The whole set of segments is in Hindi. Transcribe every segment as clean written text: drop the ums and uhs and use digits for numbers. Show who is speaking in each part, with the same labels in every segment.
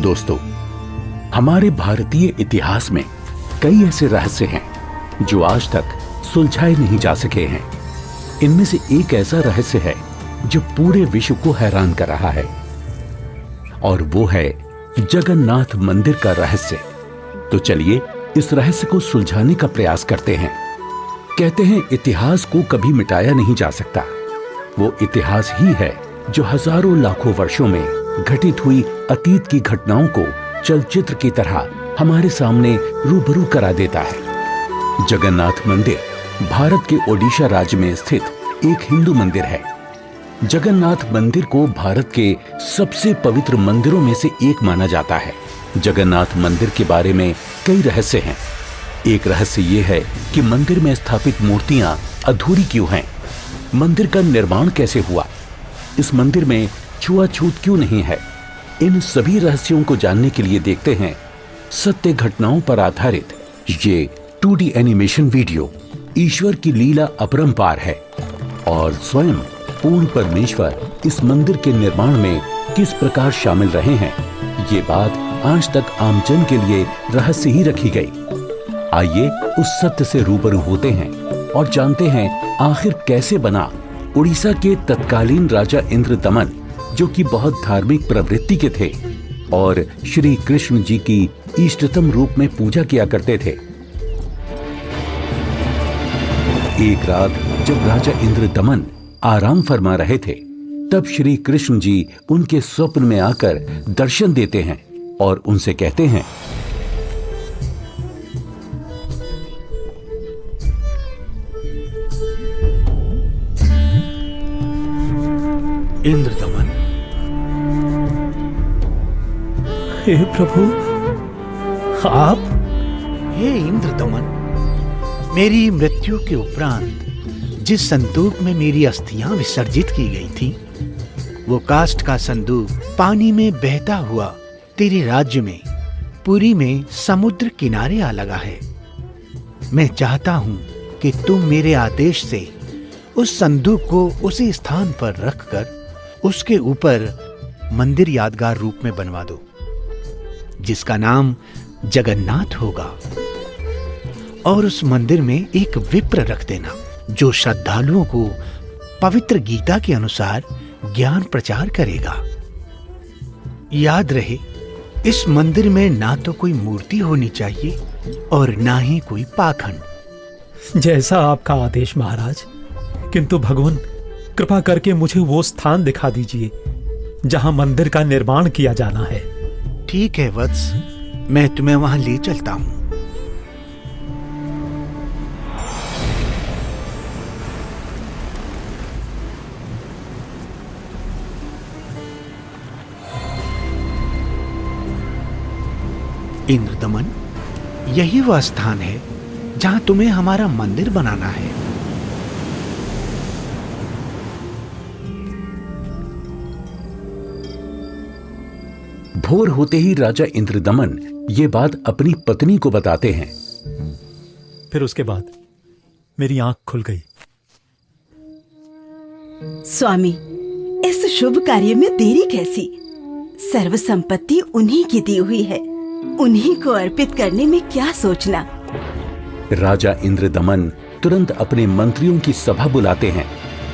Speaker 1: दोस्तों, हमारे भारतीय इतिहास में कई ऐसे रहस्य हैं जो आज तक सुलझाए नहीं जा सके हैं। इनमें से एक ऐसा रहस्य है जो पूरे विश्व को हैरान कर रहा है, और वो है जगन्नाथ मंदिर का रहस्य। तो चलिए इस रहस्य को सुलझाने का प्रयास करते हैं। कहते हैं इतिहास को कभी मिटाया नहीं जा सकता। वो इतिहास ही है जो हजारों लाखों वर्षों में घटित हुई अतीत की घटनाओं को चलचित्र की तरह हमारे सामने रूबरू करा देता है। जगन्नाथ मंदिर भारत के ओडिशा राज्य में स्थित एक हिंदू मंदिर है। जगन्नाथ मंदिर को भारत के सबसे पवित्र मंदिरों में से एक माना जाता है। जगन्नाथ मंदिर के बारे में कई रहस्य हैं। एक रहस्य ये है कि मंदिर में स्थापित मूर्तियां अधूरी क्यों हैं? मंदिर का निर्माण कैसे हुआ? इस मंदिर में छुआछूत क्यों नहीं है? इन सभी रहस्यों को जानने के लिए देखते हैं सत्य घटनाओं पर आधारित ये 2D एनिमेशन वीडियो। ईश्वर की लीला अपरंपार है और स्वयं पूर्ण परमेश्वर इस मंदिर के निर्माण में किस प्रकार शामिल रहे हैं, ये बात आज तक आमजन के लिए रहस्य ही रखी गई। आइए उस सत्य से रूबरू होते हैं और जानते हैं आखिर कैसे बना उड़ीसा के तत्कालीन राजा इंद्रदमन, जो कि बहुत धार्मिक प्रवृत्ति के थे और श्री कृष्ण जी की इष्टतम रूप में पूजा किया करते थे। एक रात जब राजा इंद्रदमन आराम फरमा रहे थे, तब श्री कृष्ण जी उनके स्वप्न में आकर दर्शन देते हैं और उनसे कहते हैं,
Speaker 2: इंद्रदमन।
Speaker 3: हे प्रभु, आप?
Speaker 2: हे इंद्रदमन, मेरी मृत्यु के उपरांत जिस संदूक में मेरी अस्थियां विसर्जित की गई थी, वो काष्ठ का संदूक पानी में बहता हुआ तेरे राज्य में पुरी में समुद्र किनारे आ लगा है। मैं चाहता हूं कि तुम मेरे आदेश से उस संदूक को उसी स्थान पर रखकर उसके ऊपर मंदिर यादगार रूप में बनवा दो, जिसका नाम जगन्नाथ होगा। और उस मंदिर में एक विप्र रख देना जो श्रद्धालुओं को पवित्र गीता के अनुसार ज्ञान प्रचार करेगा। याद रहे, इस मंदिर में ना तो कोई मूर्ति होनी चाहिए और ना ही कोई पाखंड।
Speaker 3: जैसा आपका आदेश महाराज। किंतु भगवान, कृपा करके मुझे वो स्थान दिखा दीजिए जहां मंदिर का निर्माण किया जाना है।
Speaker 2: ठीक है वत्स, मैं तुम्हें वहां ले चलता हूं। इंद्रदमन, यही वह स्थान है जहां तुम्हें हमारा मंदिर बनाना है।
Speaker 1: भोर होते ही राजा इंद्रदमन ये बात अपनी पत्नी को बताते हैं।
Speaker 3: फिर उसके बाद मेरी आंख खुल गई।
Speaker 4: स्वामी, इस शुभ कार्य में देरी कैसी? सर्व संपत्ति उन्हीं की दी हुई है, उन्हीं को अर्पित करने में क्या सोचना।
Speaker 1: राजा इंद्रदमन तुरंत अपने मंत्रियों की सभा बुलाते हैं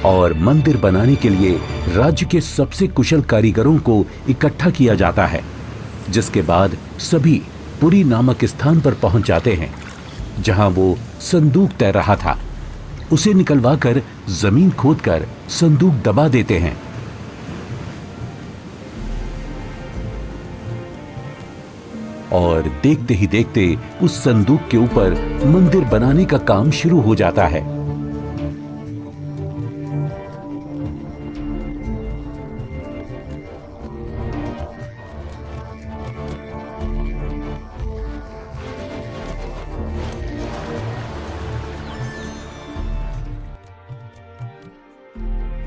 Speaker 1: और मंदिर बनाने के लिए राज्य के सबसे कुशल कारीगरों को इकट्ठा किया जाता है। जिसके बाद सभी पुरी नामक स्थान पर पहुंच जाते हैं जहां वो संदूक तैर रहा था। उसे निकलवाकर जमीन खोदकर संदूक दबा देते हैं। और देखते ही देखते उस संदूक के ऊपर मंदिर बनाने का काम शुरू हो जाता है।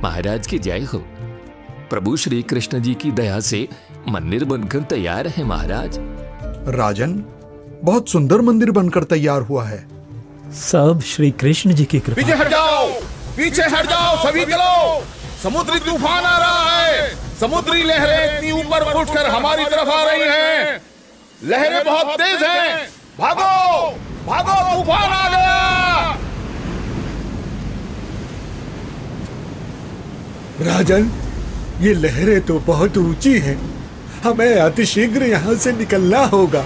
Speaker 5: महाराज की जय हो। प्रभु श्री कृष्ण जी की दया से मंदिर बनकर तैयार है महाराज।
Speaker 6: राजन, बहुत सुंदर मंदिर बनकर तैयार हुआ है।
Speaker 3: सब श्री कृष्ण जी की कृपा।
Speaker 7: पीछे हट जाओ, पीछे हट जाओ, सभी चलो, समुद्री तूफान आ रहा है, समुद्री लहरें इतनी ऊपर उठकर हमारी तरफ आ रही हैं। लहरें बहुत तेज हैं। भागो भागो, तूफान आ गया।
Speaker 6: राजन, ये लहरें तो बहुत ऊंची हैं। हमें अतिशीघ्र यहाँ से निकलना होगा।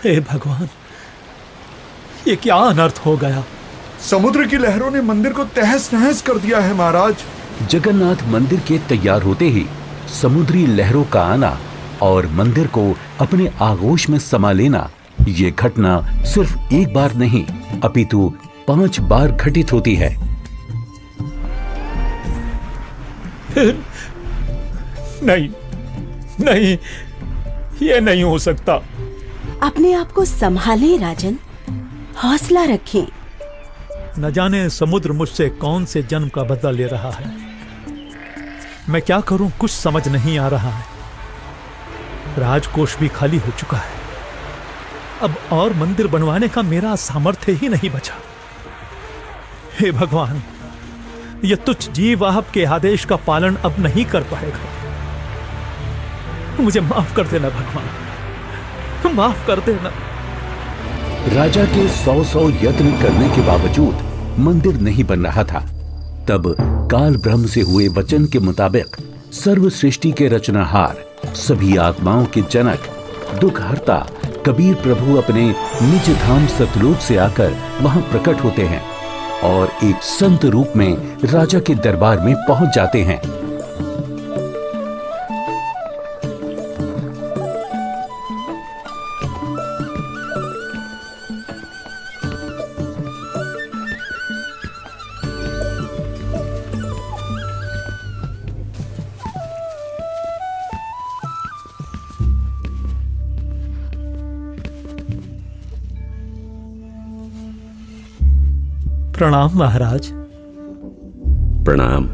Speaker 3: हे भगवान, ये क्या अनर्थ हो गया।
Speaker 6: समुद्र की लहरों ने मंदिर को तहस नहस कर दिया है महाराज।
Speaker 1: जगन्नाथ मंदिर के तैयार होते ही समुद्री लहरों का आना और मंदिर को अपने आगोश में समा लेना, ये घटना सिर्फ एक बार नहीं अपितु 5 बार घटित होती है।
Speaker 3: नहीं नहीं, ये नहीं हो सकता।
Speaker 4: अपने आप को संभालें राजन, हौसला रखें।
Speaker 3: न जाने समुद्र मुझसे कौन से जन्म का बदला ले रहा है। मैं क्या करूं, कुछ समझ नहीं आ रहा है। राजकोष भी खाली हो चुका है। अब और मंदिर बनवाने का मेरा सामर्थ्य ही नहीं बचा। हे भगवान, यह तुच्छ जीव आपके आदेश का पालन अब नहीं कर पाएगा। मुझे माफ कर देना भगवान, माफ कर देना।
Speaker 1: राजा के 100 यत्न करने के बावजूद मंदिर नहीं बन रहा था। तब काल ब्रह्म से हुए वचन के मुताबिक सर्व सृष्टि के रचनाहार, सभी आत्माओं के जनक, दुखहर्ता कबीर प्रभु अपने निज धाम सतलोक से आकर वहां प्रकट होते हैं और एक संत रूप में राजा के दरबार में पहुंच जाते हैं।
Speaker 3: प्रणाम महाराज।
Speaker 8: प्रणाम।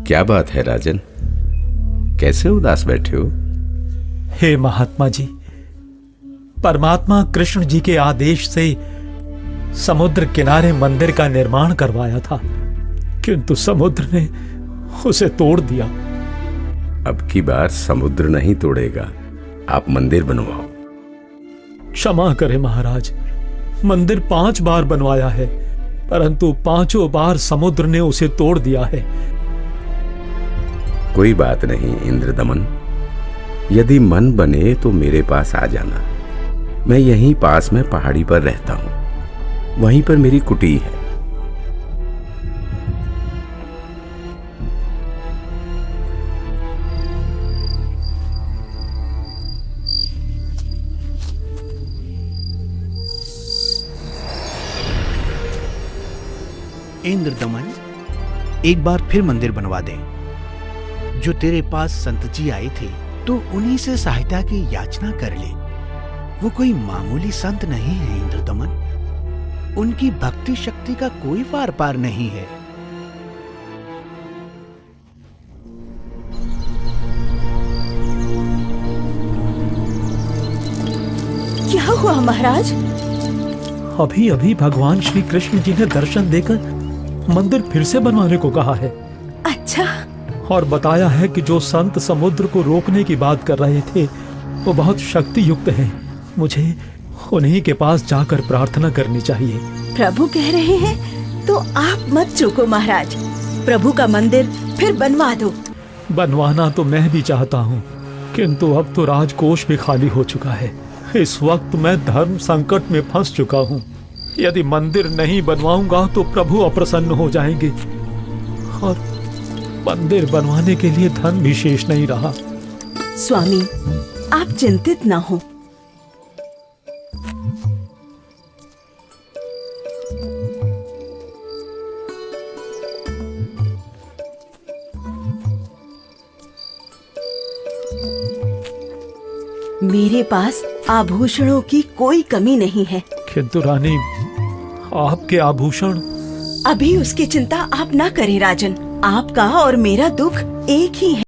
Speaker 8: क्या बात है राजन, कैसे उदास बैठे हो?
Speaker 3: हे महात्मा जी, परमात्मा कृष्ण जी के आदेश से समुद्र किनारे मंदिर का निर्माण करवाया था, किंतु समुद्र ने उसे तोड़ दिया।
Speaker 8: अब की बार समुद्र नहीं तोड़ेगा, आप मंदिर बनवाओ।
Speaker 3: क्षमा करें महाराज, मंदिर 5 बार बनवाया है, परंतु 5 बार समुद्र ने उसे तोड़ दिया है।
Speaker 8: कोई बात नहीं इंद्रदमन, यदि मन बने तो मेरे पास आ जाना। मैं यहीं पास में पहाड़ी पर रहता हूं, वहीं पर मेरी कुटी है।
Speaker 2: इंद्रदमन, एक बार फिर मंदिर बनवा दे। जो तेरे पास संत जी आए थे, तो उन्हीं से सहायता की याचना कर ले। वो कोई मामूली संत नहीं है इंद्रदमन। उनकी भक्ति शक्ति का कोई पार पार नहीं है।
Speaker 4: क्या हुआ महाराज?
Speaker 3: अभी अभी भगवान श्री कृष्ण जी ने दर्शन देकर मंदिर फिर से बनवाने को कहा है।
Speaker 4: अच्छा।
Speaker 3: और बताया है कि जो संत समुद्र को रोकने की बात कर रहे थे वो बहुत शक्ति युक्त हैं। मुझे उन्हीं के पास जाकर प्रार्थना करनी चाहिए।
Speaker 4: प्रभु कह रहे हैं तो आप मत चूको महाराज, प्रभु का मंदिर फिर बनवा दो।
Speaker 3: बनवाना तो मैं भी चाहता हूँ, किंतु अब तो राजकोष भी खाली हो चुका है। इस वक्त मैं धर्म संकट में फंस चुका हूँ। यदि मंदिर नहीं बनवाऊंगा तो प्रभु अप्रसन्न हो जाएंगे और मंदिर बनवाने के लिए धन भी शेष नहीं रहा।
Speaker 4: स्वामी, आप चिंतित ना हो। मेरे पास आभूषणों की कोई कमी नहीं है।
Speaker 3: किंतु रानी, आपके आभूषण।
Speaker 4: अभी उसकी चिंता आप ना करें राजन। आपका और मेरा दुख एक ही है।